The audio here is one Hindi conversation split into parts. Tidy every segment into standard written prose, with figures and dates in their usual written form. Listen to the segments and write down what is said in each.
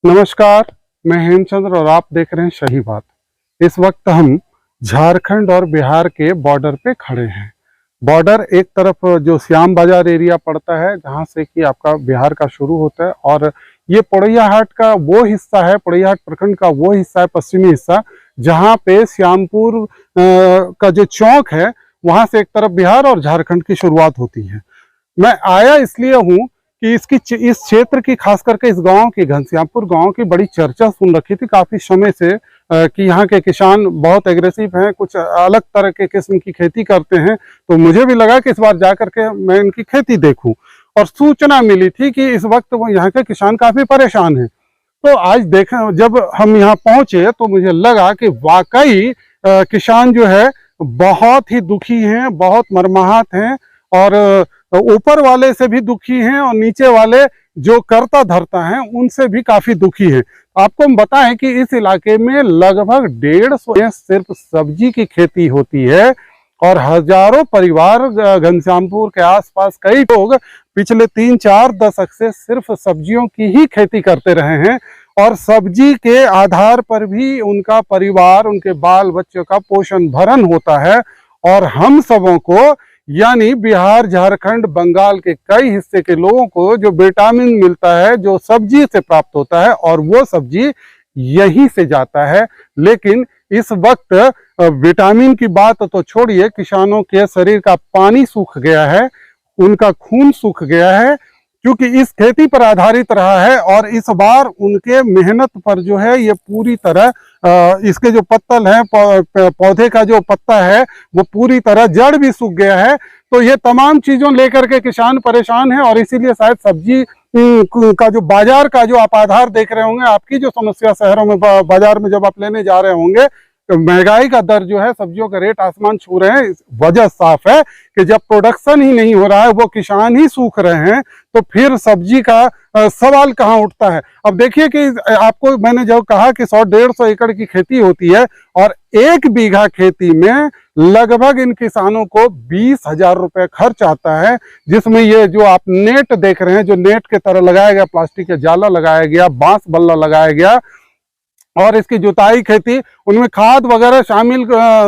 नमस्कार, मैं हेमचंद्र और आप देख रहे हैं सही बात। इस वक्त हम झारखंड और बिहार के बॉर्डर पे खड़े हैं। बॉर्डर एक तरफ जो श्याम बाजार एरिया पड़ता है, जहां से कि आपका बिहार का शुरू होता है, और ये पोड़ैयाहाट का वो हिस्सा है, पोड़ैयाहाट प्रखंड का वो हिस्सा है, पश्चिमी हिस्सा, जहां पे श्यामपुर का जो चौक है, वहां से एक तरफ बिहार और झारखंड की शुरुआत होती है। मैं आया इसलिए हूँ कि इस क्षेत्र की, खास करके इस गांव की, घनश्यामपुर गांव की बड़ी चर्चा सुन रखी थी काफी समय से कि यहाँ के किसान बहुत एग्रेसिव हैं, कुछ अलग तरह के किस्म की खेती करते हैं। तो मुझे भी लगा कि इस बार जाकर के मैं इनकी खेती देखूं, और सूचना मिली थी कि इस वक्त वो यहाँ के किसान काफी परेशान हैं। तो आज देखा, जब हम यहाँ पहुंचे तो मुझे लगा कि वाकई किसान जो है बहुत ही दुखी हैं, बहुत मर्माहत हैं, और ऊपर वाले से भी दुखी हैं, और नीचे वाले जो करता धरता हैं उनसे भी काफी दुखी हैं। आपको हम बताएं कि इस इलाके में लगभग 150 सिर्फ सब्जी की खेती होती है, और हजारों परिवार घनश्यामपुर के आसपास कई लोग पिछले 3-4 दशक से सिर्फ सब्जियों की ही खेती करते रहे हैं, और सब्जी के आधार पर भी उनका परिवार, उनके बाल बच्चों का पोषण भरण होता है। और हम सबों को, यानी बिहार, झारखंड, बंगाल के कई हिस्से के लोगों को जो विटामिन मिलता है, जो सब्जी से प्राप्त होता है, और वो सब्जी यहीं से जाता है। लेकिन इस वक्त विटामिन की बात तो छोड़िए, किसानों के शरीर का पानी सूख गया है, उनका खून सूख गया है, क्योंकि इस खेती पर आधारित रहा है। और इस बार उनके मेहनत पर जो है ये पूरी तरह इसके जो पत्तल है, पौधे का जो पत्ता है, वो पूरी तरह जड़ भी सूख गया है। तो ये तमाम चीजों लेकर के किसान परेशान है, और इसीलिए शायद सब्जी का जो बाजार का जो आप आधार देख रहे होंगे, आपकी जो समस्या शहरों में बाजार में जब आप लेने जा रहे होंगे, तो महंगाई का दर जो है, सब्जियों का रेट आसमान छू रहे हैं। वजह साफ है कि जब प्रोडक्शन ही नहीं हो रहा है, वो किसान ही सूख रहे हैं, तो फिर सब्जी का सवाल कहाँ उठता है। अब देखिए कि आपको मैंने जो कहा कि 100-150 एकड़ की खेती होती है, और 1 बीघा खेती में लगभग इन किसानों को 20,000 रुपए खर्च आता है, जिसमें ये जो आप नेट देख रहे हैं, जो नेट के तरह लगाया गया, प्लास्टिक का जाला लगाया गया, बांस बल्ला लगाया गया, और इसकी जुताई खेती, उनमें खाद वगैरह शामिल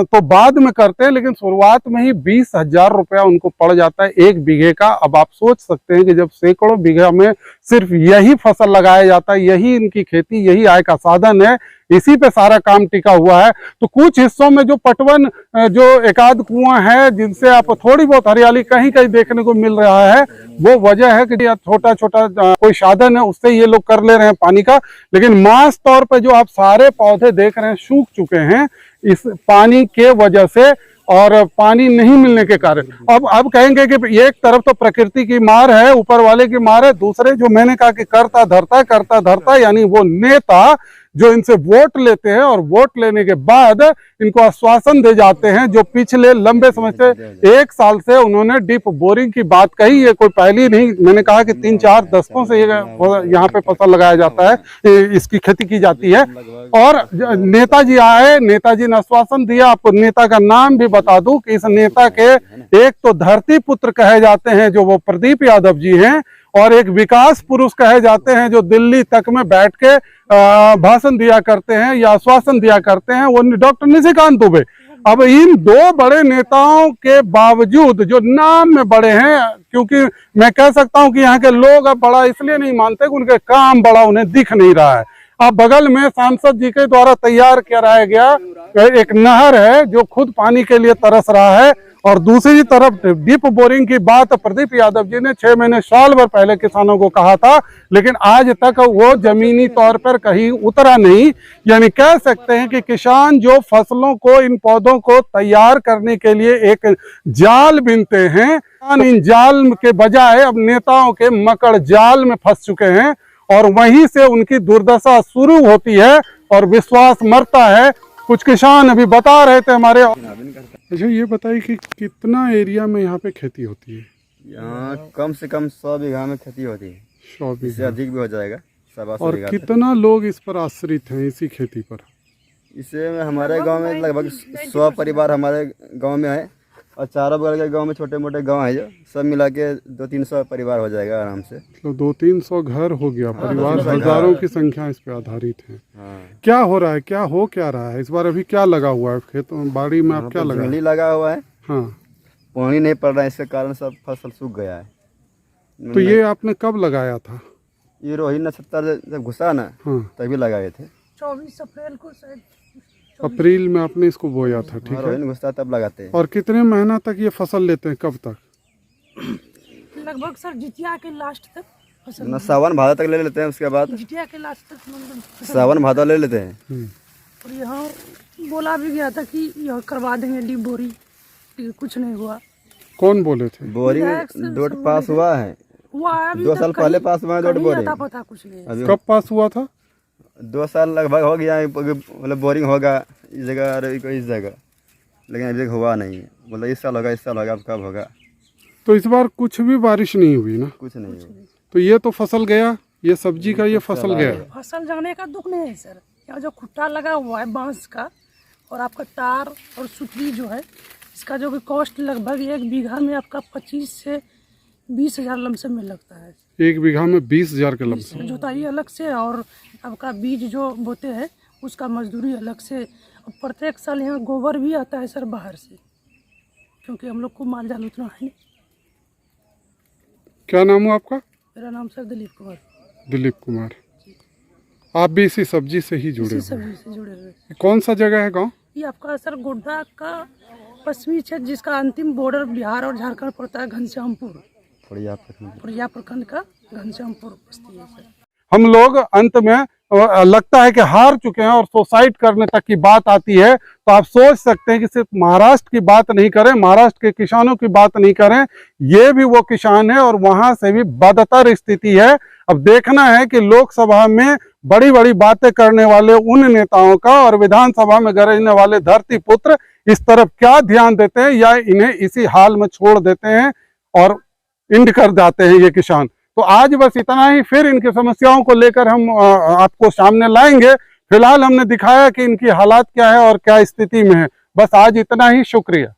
तो बाद में करते हैं, लेकिन शुरुआत में ही 20,000 रुपया उनको पड़ जाता है 1 बीघे का। अब आप सोच सकते हैं कि जब सैकड़ों बीघा में सिर्फ यही फसल लगाया जाता है, यही इनकी खेती, यही आय का साधन है, इसी पे सारा काम टिका हुआ है। तो कुछ हिस्सों में जो पटवन, जो एकाध कुआं है, जिनसे आप थोड़ी बहुत हरियाली कहीं कहीं देखने को मिल रहा है, वो वजह है कि छोटा छोटा कोई साधन है, उससे ये लोग कर ले रहे हैं पानी का। लेकिन मास तौर पे जो आप सारे पौधे देख रहे हैं सूख चुके हैं इस पानी के वजह से, और पानी नहीं मिलने के कारण। अब कहेंगे कि एक तरफ तो प्रकृति की मार है, ऊपर वाले की मार है, दूसरे जो मैंने कहा कि करता धरता, यानी वो नेता जो इनसे वोट लेते हैं, और वोट लेने के बाद इनको आश्वासन दे जाते हैं, जो पिछले लंबे समय से 1 साल से उन्होंने डीप बोरिंग की बात कही। ये कोई पहली नहीं, मैंने कहा कि 3-4 दशकों से यहाँ पे फसल लगाया जाता है, इसकी खेती की जाती है। और नेताजी आए, नेताजी ने आश्वासन दिया। आपको नेता का नाम भी बता दूं कि इस नेता के एक तो धरती पुत्र कहे जाते हैं, जो वो प्रदीप यादव जी हैं, और एक विकास पुरुष कहे जाते हैं, जो दिल्ली तक में बैठ के भाषण दिया करते हैं या आश्वासन दिया करते हैं, वो डॉक्टर निशिकांत दुबे। अब इन 2 बड़े नेताओं के बावजूद, जो नाम में बड़े हैं, क्योंकि मैं कह सकता हूं कि यहाँ के लोग अब बड़ा इसलिए नहीं मानते कि उनके काम बड़ा उन्हें दिख नहीं रहा है। अब बगल में सांसद जी के द्वारा तैयार कराया गया एक नहर है, जो खुद पानी के लिए तरस रहा है, और दूसरी तरफ डीप बोरिंग की बात प्रदीप यादव जी ने 6 महीने, साल भर पहले किसानों को कहा था, लेकिन आज तक वो जमीनी तौर पर कहीं उतरा नहीं। यानी कह सकते हैं कि किसान जो फसलों को, इन पौधों को तैयार करने के लिए एक जाल बिनते हैं, इन जाल के बजाय अब नेताओं के मकड़ जाल में फंस चुके हैं, और वहीं से उनकी दुर्दशा शुरू होती है और विश्वास मरता है। कुछ किसान अभी बता रहे थे हमारे। अच्छा, ये बताइए कि कितना एरिया में यहाँ पे खेती होती है? यहाँ कम से कम 100 बीघा में खेती होती है, 100 बीघा इससे अधिक भी हो जाएगा। और कितना लोग इस पर आश्रित हैं, इसी खेती पर? इससे हमारे गांव में लगभग 100 परिवार हमारे गांव में है, और चारों बगल के गांव में छोटे मोटे गांव है जो सब मिला के 200-300 परिवार हो जाएगा आराम से। तो 200-300 घर हो गया, परिवार 200 हजारों की संख्या इस पे आधारित है। हाँ, क्या हो रहा है, क्या रहा है इस बार? अभी क्या लगा हुआ है खेतों में, बाड़ी में? आप क्या लगा? जंगली लगा हुआ है, हाँ, पानी नहीं पड़ रहा है, इसके कारण सब फसल सूख गया है। तो ये आपने कब लगाया था? ये रोहिणी नक्षत्र जब घुसा ना हाँ, तभी लगाए थे। 24 अप्रैल को शायद। अप्रैल में आपने इसको बोया था, ठीक हाँ, है। रोहिणी घुसता तब लगाते हैं। और कितने महीना तक ये फसल लेते हैं, कब तक? लगभग सर जितिया के लास्ट तक फसल, ना सावन भादो तक ले लेते हैं, उसके बाद जितिया के लास्ट तक मतलब फसल। सावन भादो ले लेते हैं। और यहाँ बोला भी गया था कि यह करवा देंगे डीप बोरी, लेकिन कुछ नहीं हुआ। कौन बोले थे? बोरिंग डोट पास हुआ है, हुआ है अभी 2 तक साल कहीं- पहले पास हुआ है डोट कहीं बोरिंग। अता पता कुछ नहीं है। अभी कब पास हुआ था? 2 साल लगभग हो गया है, मतलब बोरिंग होगा इस जगह और इस जगह, लेकिन अभी तक हुआ नहीं है। मतलब इस साल होगा, अब कब होगा तो इस बार कुछ भी बारिश नहीं हुई ना, कुछ नहीं हुआ। तो ये तो फसल गया, ये सब्जी का ये फसल गया। फसल जाने का दुख नहीं है सर। यहाँ जो खुट्टा लगा हुआ है बांस का, और आपका तार और सुतली जो है, इसका जो कि कॉस्ट लगभग 1 बीघा में आपका 25 से 20 हज़ार लमसम में लगता है। 1 बीघा में 20,000 के लमसम। जुताई अलग से और आपका बीज जो बोते हैं उसका मजदूरी अलग से। और प्रत्येक साल यहाँ गोबर भी आता है सर बाहर से, क्योंकि हम लोग को माल जाल उतना है नहीं। क्या नाम हुआ आपका? मेरा नाम सर दिलीप कुमार। दिलीप कुमार। आप भी इसी सब्जी से ही जुड़े इसी हुए सब्जी से जुड़े हुए। हैं। कौन सा जगह है गांव? ये आपका सर गोड्डा का पश्चिमी क्षेत्र, जिसका अंतिम बॉर्डर बिहार और झारखंड पड़ता है, घनश्यामपुर, पुरिया प्रखंड का घनश्यामपुर बस्ती है सर। हम लोग अंत में लगता है कि हार चुके हैं और सुसाइड करने तक की बात आती है, तो आप सोच सकते हैं कि सिर्फ महाराष्ट्र की बात नहीं करें, महाराष्ट्र के किसानों की बात नहीं करें, ये भी वो किसान है और वहां से भी बदतर स्थिति है। अब देखना है कि लोकसभा में बड़ी बड़ी बातें करने वाले उन नेताओं का और विधानसभा में गरजने वाले धरती पुत्र इस तरफ क्या ध्यान देते हैं, या इन्हें इसी हाल में छोड़ देते हैं और इंड कर जाते हैं ये किसान। तो आज बस इतना ही, फिर इनकी समस्याओं को लेकर हम आपको सामने लाएंगे। फिलहाल हमने दिखाया कि इनकी हालात क्या है और क्या स्थिति में है। बस आज इतना ही, शुक्रिया।